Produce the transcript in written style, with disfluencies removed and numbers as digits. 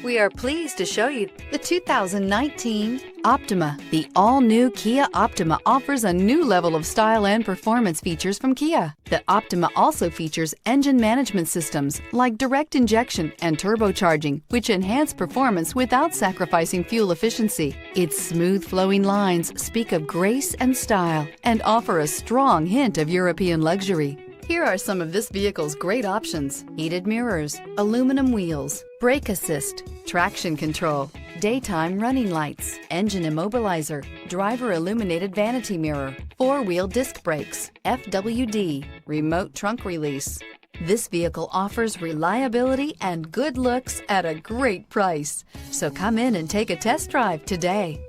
We are pleased to show you the 2019 Optima. The all-new Kia Optima offers a new level of style and performance features from Kia. The Optima also features engine management systems like direct injection and turbocharging, which enhance performance without sacrificing fuel efficiency. Its smooth flowing lines speak of grace and style and offer a strong hint of European luxury. Here are some of this vehicle's great options: heated mirrors, aluminum wheels, brake assist, traction control, daytime running lights, engine immobilizer, driver illuminated vanity mirror, four-wheel disc brakes, FWD, remote trunk release. This vehicle offers reliability and good looks at a great price. So come in and take a test drive today.